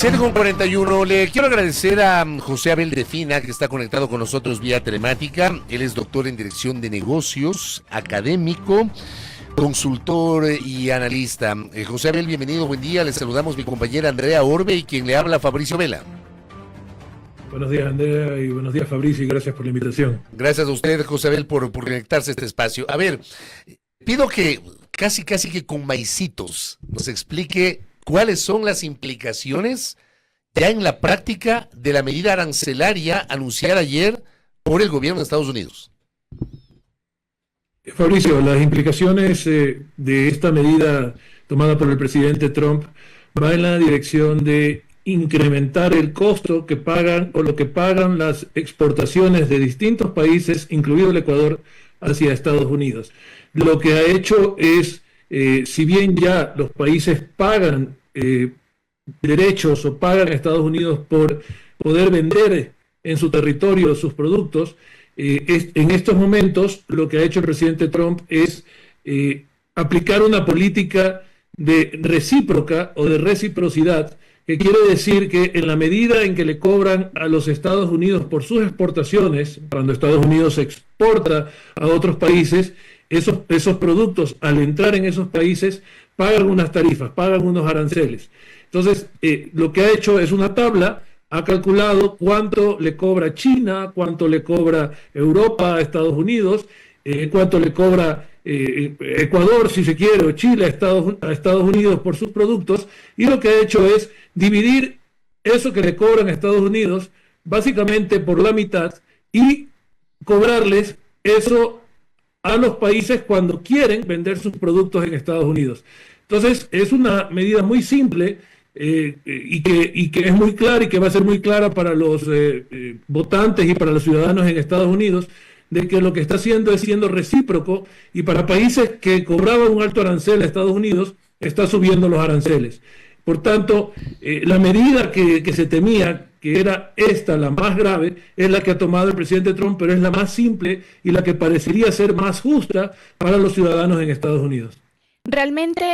7:41. Le quiero agradecer a José Abel Defina, que está conectado con nosotros vía telemática. Él es doctor en Dirección de Negocios, académico, consultor y analista. José Abel, bienvenido, buen día. Le saludamos mi compañera Andrea Orbe y quien le habla, Fabricio Vela. Buenos días, Andrea, y buenos días, Fabricio, y gracias por la invitación. Gracias a usted, José Abel, por conectarse a este espacio. A ver, pido que casi que con maicitos nos explique cuáles son las implicaciones ya en la práctica de la medida arancelaria anunciada ayer por el gobierno de Estados Unidos. Fabricio, las implicaciones de esta medida tomada por el presidente Trump va en la dirección de incrementar el costo que pagan o lo que pagan las exportaciones de distintos países, incluido el Ecuador, hacia Estados Unidos. Lo que ha hecho es, si bien ya los países pagan derechos o pagan a Estados Unidos por poder vender en su territorio sus productos, en estos momentos lo que ha hecho el presidente Trump es aplicar una política de recíproca o de reciprocidad, que quiere decir que en la medida en que le cobran a los Estados Unidos por sus exportaciones, cuando Estados Unidos exporta a otros países, esos productos al entrar en esos países pagan unas tarifas, pagan unos aranceles. Entonces, lo que ha hecho es una tabla, ha calculado cuánto le cobra China, cuánto le cobra Europa a Estados Unidos, cuánto le cobra Ecuador, si se quiere, o Chile a Estados Unidos por sus productos, y lo que ha hecho es dividir eso que le cobran a Estados Unidos básicamente por la mitad y cobrarles eso a los países cuando quieren vender sus productos en Estados Unidos. Entonces, es una medida muy simple y que es muy clara y que va a ser muy clara para los votantes y para los ciudadanos en Estados Unidos, de que lo que está haciendo es siendo recíproco, y para países que cobraban un alto arancel a Estados Unidos, está subiendo los aranceles. Por tanto, la medida que se temía, que era esta la más grave, es la que ha tomado el presidente Trump, pero es la más simple y la que parecería ser más justa para los ciudadanos en Estados Unidos. Realmente,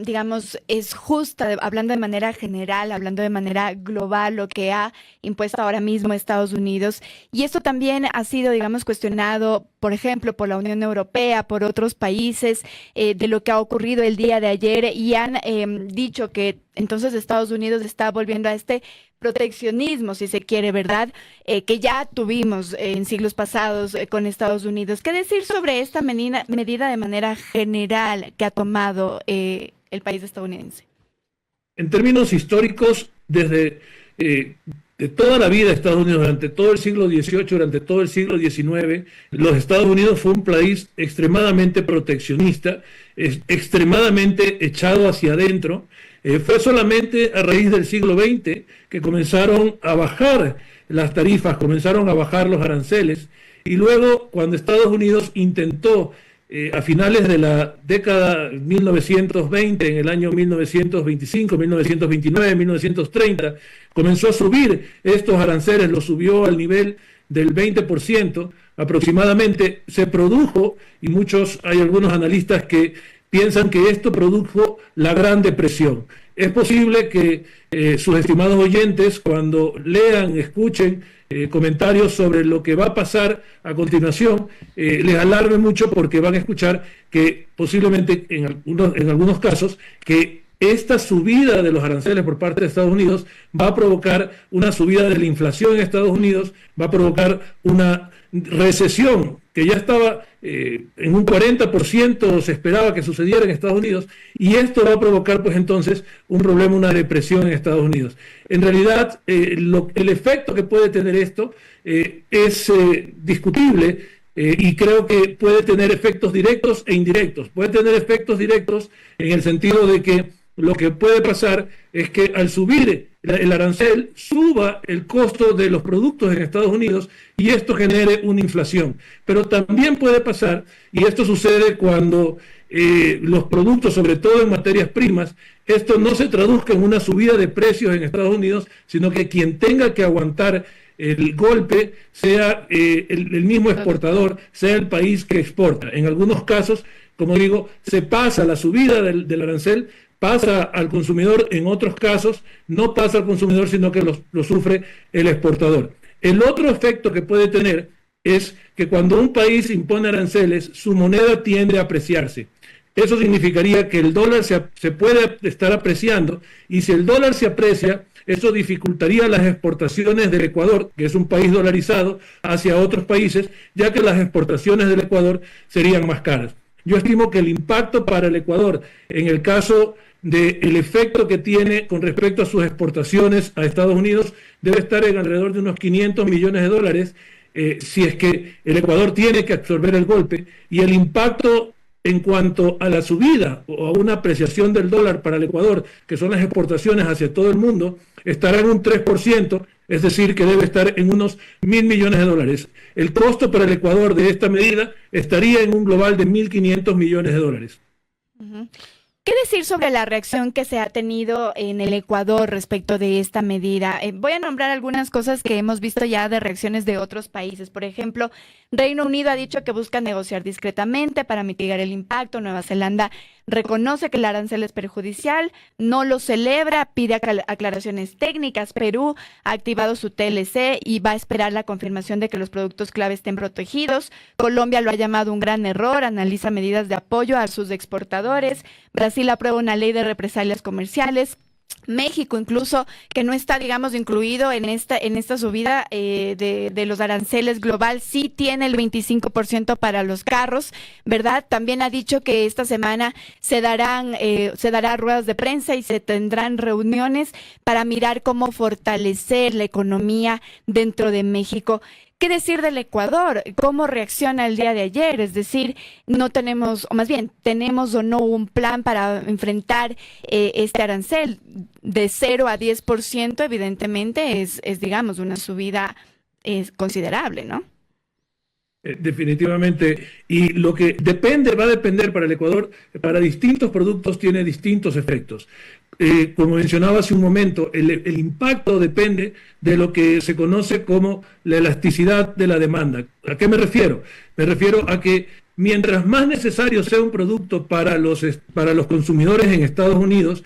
digamos, es justa, hablando de manera general, hablando de manera global, lo que ha impuesto ahora mismo Estados Unidos. Y esto también ha sido, digamos, cuestionado, por ejemplo, por la Unión Europea, por otros países, de lo que ha ocurrido el día de ayer, y han dicho que entonces Estados Unidos está volviendo a este proteccionismo, si se quiere, ¿verdad? Que ya tuvimos en siglos pasados con Estados Unidos. ¿Qué decir sobre esta medida de manera general que ha tomado el país estadounidense? En términos históricos, desde de toda la vida de Estados Unidos, durante todo el siglo XVIII, durante todo el siglo XIX, los Estados Unidos fue un país extremadamente proteccionista, extremadamente echado hacia adentro. Fue solamente a raíz del siglo XX que comenzaron a bajar las tarifas, comenzaron a bajar los aranceles, y luego cuando Estados Unidos intentó a finales de la década 1920, en el año 1925, 1929, 1930, comenzó a subir estos aranceles, los subió al nivel del 20% aproximadamente. Se produjo, y hay algunos analistas que piensan que esto produjo la Gran Depresión. Es posible que sus estimados oyentes, cuando lean, escuchen comentarios sobre lo que va a pasar a continuación, les alarme mucho, porque van a escuchar que posiblemente en algunos casos que esta subida de los aranceles por parte de Estados Unidos va a provocar una subida de la inflación en Estados Unidos, va a provocar una recesión que ya estaba en un 40%, se esperaba que sucediera en Estados Unidos, y esto va a provocar pues entonces un problema, una depresión en Estados Unidos. En realidad, el efecto que puede tener esto es discutible, y creo que puede tener efectos directos e indirectos. Puede tener efectos directos en el sentido de que lo que puede pasar es que al subir el arancel suba el costo de los productos en Estados Unidos, y esto genere una inflación. Pero también puede pasar, y esto sucede cuando los productos, sobre todo en materias primas, esto no se traduzca en una subida de precios en Estados Unidos, sino que quien tenga que aguantar el golpe sea el mismo exportador, sea el país que exporta. En algunos casos, como digo, se pasa la subida del arancel pasa al consumidor, en otros casos no pasa al consumidor, sino que lo sufre el exportador. El otro efecto que puede tener es que cuando un país impone aranceles, su moneda tiende a apreciarse. Eso significaría que el dólar se puede estar apreciando, y si el dólar se aprecia, eso dificultaría las exportaciones del Ecuador, que es un país dolarizado, hacia otros países, ya que las exportaciones del Ecuador serían más caras. Yo estimo que el impacto para el Ecuador, en el caso del efecto que tiene con respecto a sus exportaciones a Estados Unidos, debe estar en alrededor de unos 500 millones de dólares, si es que el Ecuador tiene que absorber el golpe, y el impacto en cuanto a la subida o a una apreciación del dólar para el Ecuador, que son las exportaciones hacia todo el mundo, estará en un 3%, es decir, que debe estar en unos 1.000 millones de dólares. El costo para el Ecuador de esta medida estaría en un global de 1.500 millones de dólares. Uh-huh. ¿Qué decir sobre la reacción que se ha tenido en el Ecuador respecto de esta medida? Voy a nombrar algunas cosas que hemos visto ya de reacciones de otros países. Por ejemplo, Reino Unido ha dicho que busca negociar discretamente para mitigar el impacto. Nueva Zelanda reconoce que el arancel es perjudicial, no lo celebra, pide aclaraciones técnicas. Perú ha activado su TLC y va a esperar la confirmación de que los productos clave estén protegidos. Colombia lo ha llamado un gran error, analiza medidas de apoyo a sus exportadores. Brasil aprueba una ley de represalias comerciales. México incluso, que no está, digamos, incluido en esta subida de los aranceles global, sí tiene el 25% para los carros, ¿verdad? También ha dicho que esta semana se dará ruedas de prensa y se tendrán reuniones para mirar cómo fortalecer la economía dentro de México. ¿Qué decir del Ecuador? ¿Cómo reacciona el día de ayer? Es decir, no tenemos, o más bien, tenemos o no un plan para enfrentar este arancel de 0 a 10%, evidentemente es digamos, una subida considerable, ¿no? Definitivamente. Y lo que va a depender para el Ecuador, para distintos productos tiene distintos efectos. Como mencionaba hace un momento, el impacto depende de lo que se conoce como la elasticidad de la demanda. ¿A qué me refiero? Me refiero a que mientras más necesario sea un producto para los consumidores en Estados Unidos,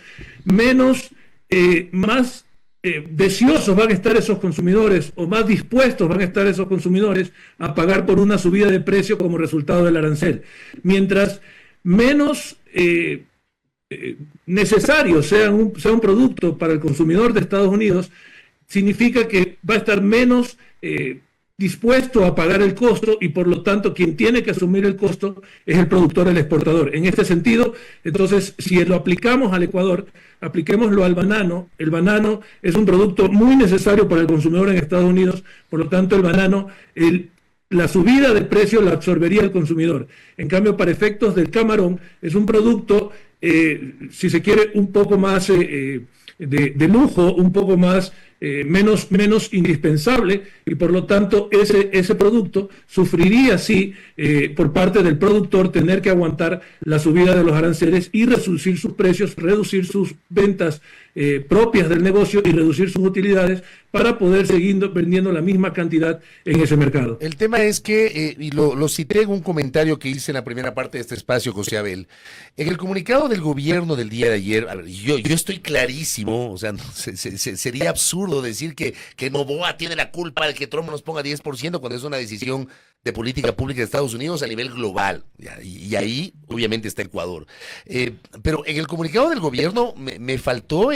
más deseosos van a estar esos consumidores, o más dispuestos van a estar esos consumidores a pagar por una subida de precio como resultado del arancel. Mientras menos necesario sea un producto para el consumidor de Estados Unidos, significa que va a estar menos dispuesto a pagar el costo, y por lo tanto quien tiene que asumir el costo es el productor, el exportador. En este sentido, entonces, si lo aplicamos al Ecuador, apliquémoslo al banano. El banano es un producto muy necesario para el consumidor en Estados Unidos, por lo tanto el banano, la subida de precio la absorbería el consumidor. En cambio, para efectos del camarón, es un producto, si se quiere, un poco más de lujo, un poco más menos indispensable, y por lo tanto ese producto sufriría, sí, por parte del productor, tener que aguantar la subida de los aranceles y reducir sus precios, reducir sus ventas propias del negocio y reducir sus utilidades para poder seguir vendiendo la misma cantidad en ese mercado. El tema es que, y lo cité en un comentario que hice en la primera parte de este espacio, José Abel, en el comunicado del gobierno del día de ayer, yo estoy clarísimo, o sea, sería absurdo decir que Noboa tiene la culpa de que Trump nos ponga 10% cuando es una decisión de política pública de Estados Unidos a nivel global, y ahí obviamente está Ecuador. Pero en el comunicado del gobierno me faltó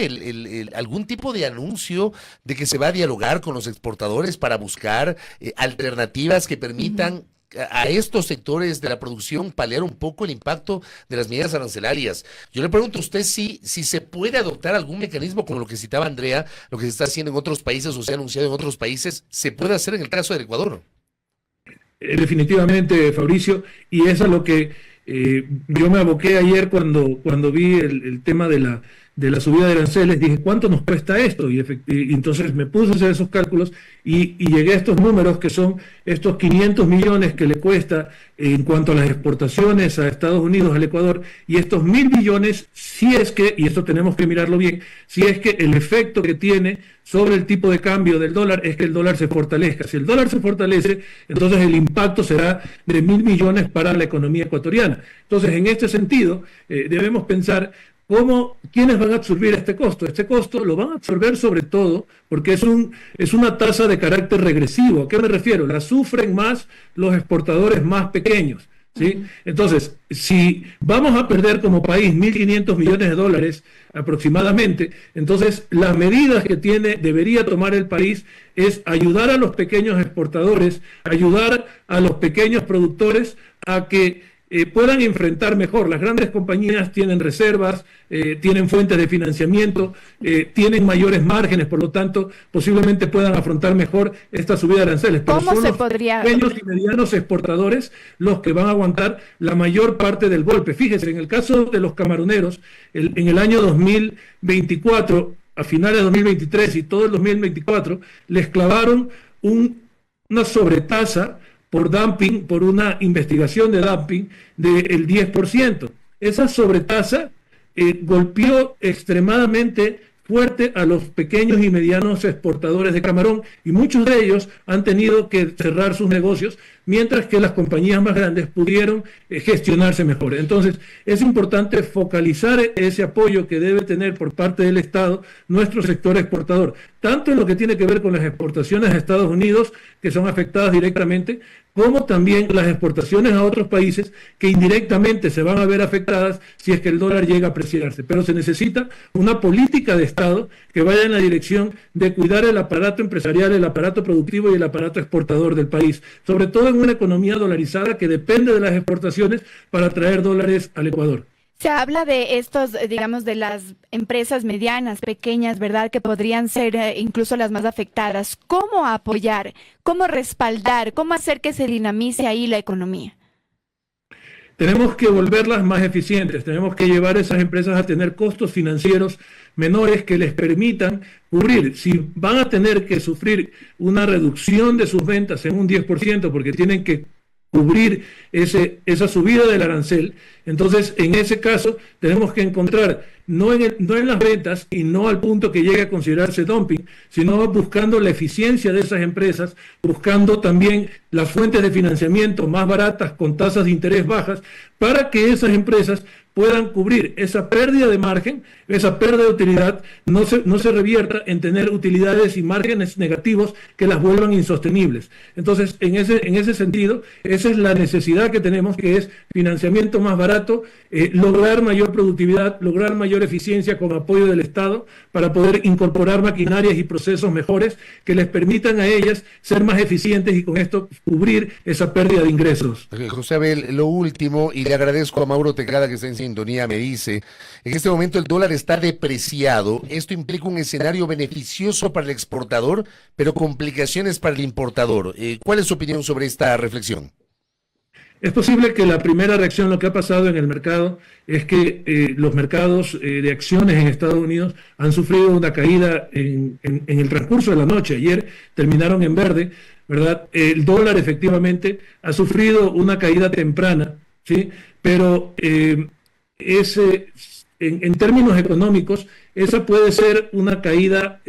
algún tipo de anuncio de que se va a dialogar con los exportadores para buscar alternativas que permitan a estos sectores de la producción paliar un poco el impacto de las medidas arancelarias. Yo le pregunto a usted si se puede adoptar algún mecanismo como lo que citaba Andrea, lo que se está haciendo en otros países o se ha anunciado en otros países, ¿se puede hacer en el caso del Ecuador? Definitivamente, Fabricio, y eso es lo que yo me aboqué ayer cuando vi el tema de la subida de aranceles. Dije, ¿cuánto nos cuesta esto? Y entonces me puse a hacer esos cálculos y llegué a estos números, que son estos 500 millones que le cuesta en cuanto a las exportaciones a Estados Unidos, al Ecuador, y estos 1.000 millones, si es que, y esto tenemos que mirarlo bien, si es que el efecto que tiene sobre el tipo de cambio del dólar es que el dólar se fortalezca. Si el dólar se fortalece, entonces el impacto será de 1.000 millones para la economía ecuatoriana. Entonces, en este sentido, debemos pensar ¿quiénes van a absorber este costo? Este costo lo van a absorber sobre todo porque es una tasa de carácter regresivo. ¿A qué me refiero? La sufren más los exportadores más pequeños, ¿sí? Entonces, si vamos a perder como país 1.500 millones de dólares aproximadamente, entonces las medidas que debería tomar el país es ayudar a los pequeños exportadores, ayudar a los pequeños productores a que puedan enfrentar mejor. Las grandes compañías tienen reservas, tienen fuentes de financiamiento, tienen mayores márgenes, por lo tanto, posiblemente puedan afrontar mejor esta subida de aranceles. Pero ¿Cómo son se los podría...? pequeños y medianos exportadores los que van a aguantar la mayor parte del golpe. Fíjese, en el caso de los camaroneros, en el año 2024, a finales de 2023 y todo el 2024, les clavaron una sobretasa por dumping, por una investigación de dumping del 10%. Esa sobretasa golpeó extremadamente fuerte a los pequeños y medianos exportadores de camarón, y muchos de ellos han tenido que cerrar sus negocios, mientras que las compañías más grandes pudieron gestionarse mejor. Entonces, es importante focalizar ese apoyo que debe tener por parte del Estado nuestro sector exportador, tanto en lo que tiene que ver con las exportaciones a Estados Unidos, que son afectadas directamente, como también las exportaciones a otros países que indirectamente se van a ver afectadas si es que el dólar llega a apreciarse. Pero se necesita una política de Estado que vaya en la dirección de cuidar el aparato empresarial, el aparato productivo y el aparato exportador del país, sobre todo en una economía dolarizada que depende de las exportaciones para traer dólares al Ecuador. Se habla de estos, digamos, de las empresas medianas, pequeñas, ¿verdad? Que podrían ser incluso las más afectadas. ¿Cómo apoyar? ¿Cómo respaldar? ¿Cómo hacer que se dinamice ahí la economía? Tenemos que volverlas más eficientes, tenemos que llevar a esas empresas a tener costos financieros menores que les permitan cubrir. Si van a tener que sufrir una reducción de sus ventas en un 10% porque tienen que cubrir esa subida del arancel, entonces en ese caso tenemos que encontrar no en las ventas y no al punto que llegue a considerarse dumping, sino buscando la eficiencia de esas empresas, buscando también las fuentes de financiamiento más baratas con tasas de interés bajas para que esas empresas puedan cubrir esa pérdida de margen, esa pérdida de utilidad, no se revierta en tener utilidades y márgenes negativos que las vuelvan insostenibles. Entonces, en ese sentido, esa es la necesidad que tenemos, que es financiamiento más barato, lograr mayor productividad, lograr mayor eficiencia con apoyo del Estado para poder incorporar maquinarias y procesos mejores que les permitan a ellas ser más eficientes y con esto cubrir esa pérdida de ingresos. José Abel, lo último, y le agradezco a Mauro Tecada que está en sintonía, me dice, en este momento el dólar está depreciado, esto implica un escenario beneficioso para el exportador, pero complicaciones para el importador. ¿Cuál es su opinión sobre esta reflexión? Es posible que la primera reacción, lo que ha pasado en el mercado, es que los mercados de acciones en Estados Unidos han sufrido una caída en el transcurso de la noche. Ayer terminaron en verde, ¿verdad? El dólar efectivamente ha sufrido una caída temprana, ¿sí? Pero en términos económicos, esa puede ser una caída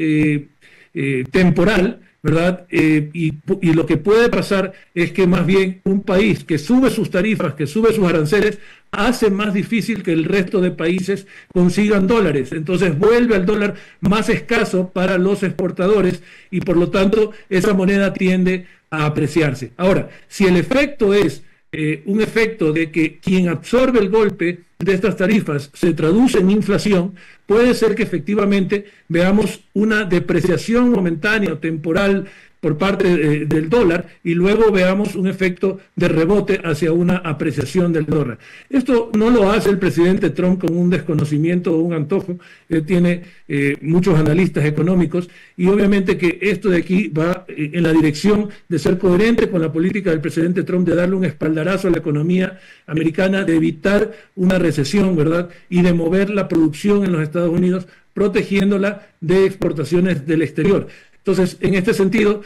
temporal, ¿verdad? Y lo que puede pasar es que más bien un país que sube sus tarifas, que sube sus aranceles, hace más difícil que el resto de países consigan dólares. Entonces vuelve al dólar más escaso para los exportadores y por lo tanto esa moneda tiende a apreciarse. Ahora, si el efecto es un efecto de que quien absorbe el golpe de estas tarifas se traduce en inflación, puede ser que efectivamente veamos una depreciación momentánea o temporal por parte del dólar y luego veamos un efecto de rebote hacia una apreciación del dólar. Esto no lo hace el presidente Trump con un desconocimiento o un antojo. Él tiene muchos analistas económicos y obviamente que esto de aquí va en la dirección de ser coherente con la política del presidente Trump de darle un espaldarazo a la economía americana, de evitar una recesión, ¿verdad? Y de mover la producción en los Estados Unidos, protegiéndola de exportaciones del exterior. Entonces, en este sentido,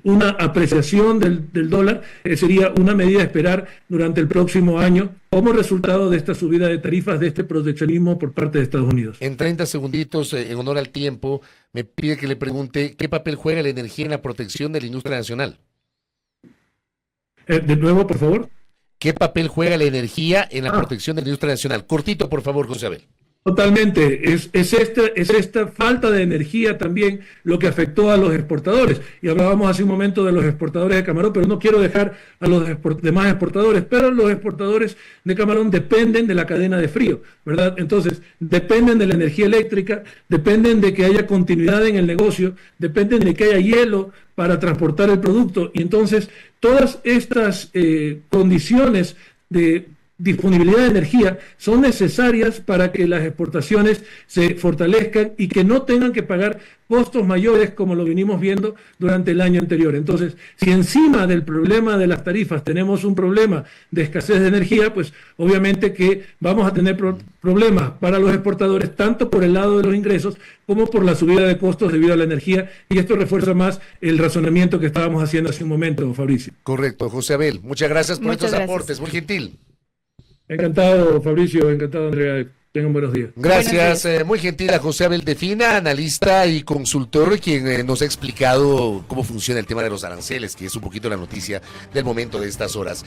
una apreciación del dólar sería una medida a esperar durante el próximo año como resultado de esta subida de tarifas, de este proteccionismo por parte de Estados Unidos. En 30 segunditos, en honor al tiempo, me pide que le pregunte qué papel juega la energía en la protección de la industria nacional. De nuevo, por favor. ¿Qué papel juega la energía en la protección de la industria nacional? Cortito, por favor, José Abel. Totalmente, es esta falta de energía también lo que afectó a los exportadores. Y hablábamos hace un momento de los exportadores de camarón, pero no quiero dejar a los demás exportadores, pero los exportadores de camarón dependen de la cadena de frío, ¿verdad? Entonces, dependen de la energía eléctrica, dependen de que haya continuidad en el negocio, dependen de que haya hielo para transportar el producto. Y entonces, todas estas condiciones de disponibilidad de energía son necesarias para que las exportaciones se fortalezcan y que no tengan que pagar costos mayores como lo venimos viendo durante el año anterior. Entonces, si encima del problema de las tarifas tenemos un problema de escasez de energía, pues obviamente que vamos a tener problemas para los exportadores, tanto por el lado de los ingresos como por la subida de costos debido a la energía, y esto refuerza más el razonamiento que estábamos haciendo hace un momento, Fabricio. Correcto, José Abel. Muchas gracias por estos aportes, muy gentil. Encantado, Fabricio, encantado, Andrea. Tengan buenos días. Gracias, muy gentil a José Abel Defina, analista y consultor, quien nos ha explicado cómo funciona el tema de los aranceles, que es un poquito la noticia del momento de estas horas.